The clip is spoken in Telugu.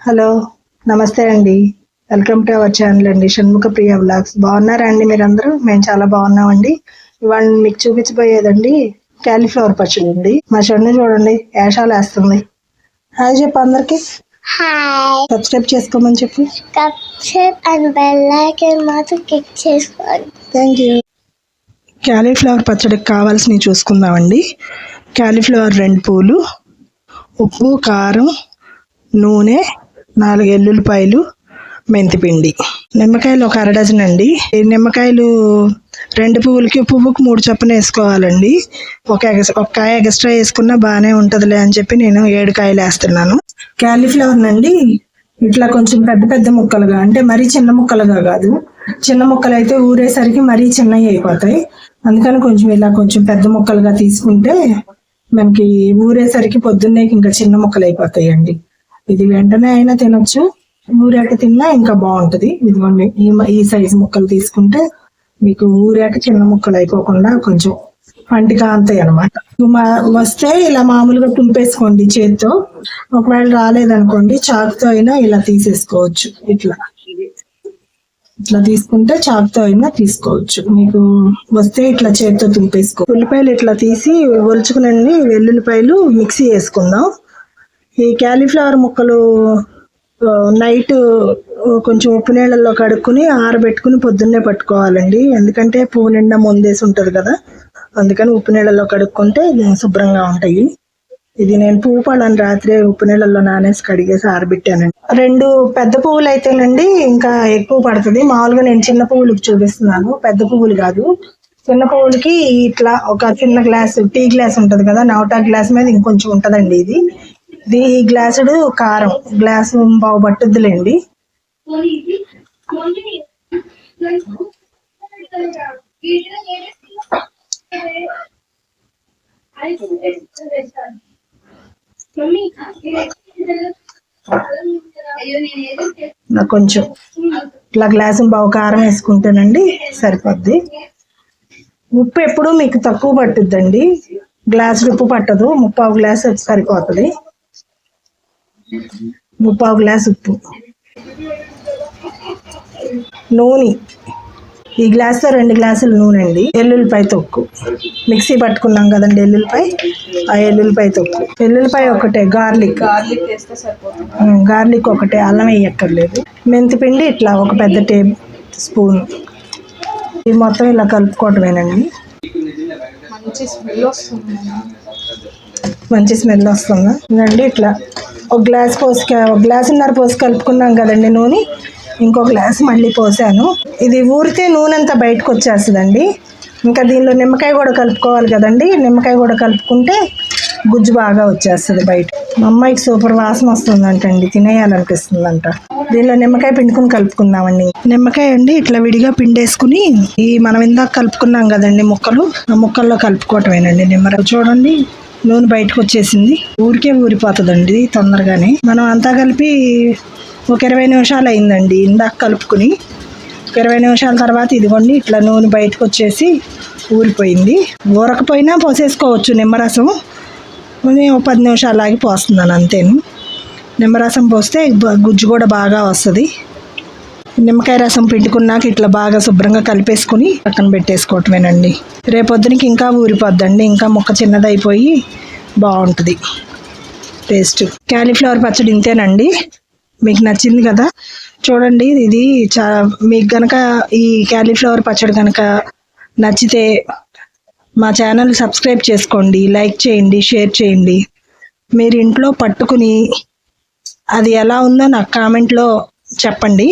హలో, నమస్తే అండి. వెల్కమ్ టు అవర్ ఛానల్ అండి, షణ్ముఖ ప్రియ వ్లాగ్స్. బాగున్నారా అండి మీరందరూ? మేము చాలా బాగున్నామండి. ఇవాళ మీకు చూపించబోయేదండి క్యాలీఫ్లవర్ పచ్చడి అండి. మా షన్ను చూడండి వేషాలు వేస్తుంది. హాయ్ చెప్పు అందరికి. హాయ్. సబ్స్క్రైబ్ చేసుకోమని చెప్పు. సబ్స్క్రైబ్ అండ్ బెల్ ఐకాన్ మాత్రం క్లిక్ చేసుకోండి. Thank you. క్యాలీఫ్లవర్ పచ్చడికి కావాల్సినవి చూసుకుందామండి. క్యాలీఫ్లవర్ 2 పూలు, ఉప్పు, కారం, నూనె, 4 ఎల్లుల్లిపాయలు, మెంతిపిండి, నిమ్మకాయలు ఒక 1/2 డజన్ అండి. ఈ నిమ్మకాయలు 2 పువ్వులకి పువ్వుకి 3 చొప్పున వేసుకోవాలండి. ఒక కాయ ఎక్స్ట్రా వేసుకున్నా బాగానే ఉంటుందిలే అని చెప్పి నేను 7 కాయలు వేస్తున్నాను. క్యాలీఫ్లవర్ నండి ఇట్లా కొంచెం పెద్ద పెద్ద ముక్కలుగా, అంటే మరీ చిన్న ముక్కలుగా కాదు. చిన్న ముక్కలు అయితే ఊరేసరికి మరీ చిన్నవి అయిపోతాయి. అందుకని కొంచెం ఇలా కొంచెం పెద్ద ముక్కలుగా తీసుకుంటే మనకి ఊరేసరికి పొద్దున్నే ఇంకా చిన్న ముక్కలు అయిపోతాయండి. ఇది వెంటనే అయినా తినొచ్చు, ఊరాక తిన్నా ఇంకా బాగుంటది. ఇదిగోండి ఈ సైజు ముక్కలు తీసుకుంటే మీకు ఊరాక చిన్న ముక్కలు అయిపోకుండా కొంచెం పంటిగా అంతాయి అనమాట. వస్తే ఇలా మామూలుగా తుంపేసుకోండి చేతితో. ఒకవేళ రాలేదనుకోండి చాకుతో అయినా ఇలా తీసేసుకోవచ్చు. ఇట్లా తీసుకుంటే చాకుతో అయినా తీసుకోవచ్చు. మీకు వస్తే ఇట్లా చేతితో తుంపేసుకో. ఉల్లిపాయలు ఇట్లా తీసి ఒలుచుకునండి. వెల్లుల్లిపాయలు మిక్సీ వేసుకుందాం. ఈ క్యాలీఫ్లవర్ ముక్కలు నైట్ కొంచెం ఉప్పు నీళ్ళల్లో కడుక్కుని ఆరబెట్టుకుని పొద్దున్నే పట్టుకోవాలండి. ఎందుకంటే పువ్వు నిండా ముందేసి ఉంటుంది కదా, అందుకని ఉప్పు నీళ్ళల్లో కడుక్కుంటే శుభ్రంగా ఉంటాయి. ఇది నేను పువ్వు పళ్ళని రాత్రి ఉప్పు నీళ్ళల్లో నానేసి కడిగేసి ఆరబెట్టానండి. 2 పెద్ద పువ్వులు అయితేనండి ఇంకా ఎక్కువ పడుతుంది. మామూలుగా నేను చిన్న పువ్వులకు చూపిస్తున్నాను, పెద్ద పువ్వులు కాదు. చిన్న పువ్వులకి ఇట్లా ఒక చిన్న గ్లాసు, టీ గ్లాస్ ఉంటుంది కదా, నవటా గ్లాస్ మీద ఇంకొంచెం ఉంటుందండి. ఇది ఈ గ్లాసుడు కారం గ్లాసు బావు పట్టుద్దులేండి. నాకు కొంచెం ఇట్లా గ్లాసు బావు కారం వేసుకుంటానండి సరిపోద్ది. ఉప్పు ఎప్పుడు మీకు తక్కువ పట్టుద్దండి, గ్లాసు ఉప్పు పట్టదు. 3/4 గ్లాసు సరిపోతుంది. 3/4 గ్లాసు ఉప్పు. నూనె ఈ గ్లాస్తో 2 గ్లాసులు నూనె అండి. ఎల్లుల్లిపాయ తొక్కు మిక్సీ పట్టుకున్నాం కదండి, ఆ ఎల్లుల్లిపాయ తొక్కు. ఎల్లుల్లిపాయ ఒకటే, గార్లిక్ వేస్తే సరిపోతుంది. గార్లిక్ ఒకటే, అల్లం వేయక్కర్లేదు. మెంతిపిండి ఇట్లా ఒక పెద్ద టేబుల్ స్పూన్. ఇది మొత్తం ఇలా కలుపుకోవటమేనండి. మంచి స్మెల్ వస్తుందా ఇదండి. ఇట్లా ఒక గ్లాసున్నర పోసి కలుపుకున్నాం కదండి నూనె. ఇంకో గ్లాస్ మళ్ళీ పోసాను. ఇది ఊరితే నూనె అంతా బయటకు వచ్చేస్తుందండి. ఇంకా దీనిలో నిమ్మకాయ కూడా కలుపుకోవాలి కదండి. నిమ్మకాయ కూడా కలుపుకుంటే గుజ్జు బాగా వచ్చేస్తుంది బయట. మా అమ్మాయికి సూపర్ వాసన వస్తుందంటండి, తినేయాలనిపిస్తుందంట. దీనిలో నిమ్మకాయ పిండుకుని కలుపుకుందామండి. నిమ్మకాయ అండి ఇట్లా విడిగా పిండేసుకుని మనం ఇందాక కలుపుకున్నాం కదండి ముక్కలు, ఆ ముక్కల్లో కలుపుకోవటమేనండి. నిమ్మకాయ చూడండి నూనె బయటకు వచ్చేసింది. ఊరికే ఊరిపోతుందండి తొందరగానే. మనం అంతా కలిపి ఒక 20 నిమిషాలు అయిందండి ఇందాక కలుపుకుని. 20 నిమిషాల తర్వాత ఇదిగోండి ఇట్లా నూనె బయటకు వచ్చేసి ఊరిపోయింది. ఊరకపోయినా పోసేసుకోవచ్చు నిమ్మరసం. నేను 10 నిమిషాలు ఆగి పోస్తున్నాను అంతేను. నిమ్మరసం పోస్తే గుజ్జు కూడా బాగా వస్తుంది. నిమ్మకాయ రసం పిండుకున్నాక ఇట్లా బాగా శుభ్రంగా కలిపేసుకుని పక్కన పెట్టేసుకోవటమేనండి. రేపొద్దునికి ఇంకా ఊరిపోద్దండి, ఇంకా ముక్క చిన్నదైపోయి బాగుంటుంది టేస్ట్. క్యాలీఫ్లవర్ పచ్చడి ఇంతేనండి. మీకు నచ్చింది కదా, చూడండి. ఇది మీకు కనుక ఈ క్యాలీఫ్లవర్ పచ్చడి కనుక నచ్చితే మా ఛానల్ సబ్స్క్రైబ్ చేసుకోండి, లైక్ చేయండి, షేర్ చేయండి. మీరు ఇంట్లో పట్టుకుని అది ఎలా ఉందో నాకు కామెంట్లో చెప్పండి.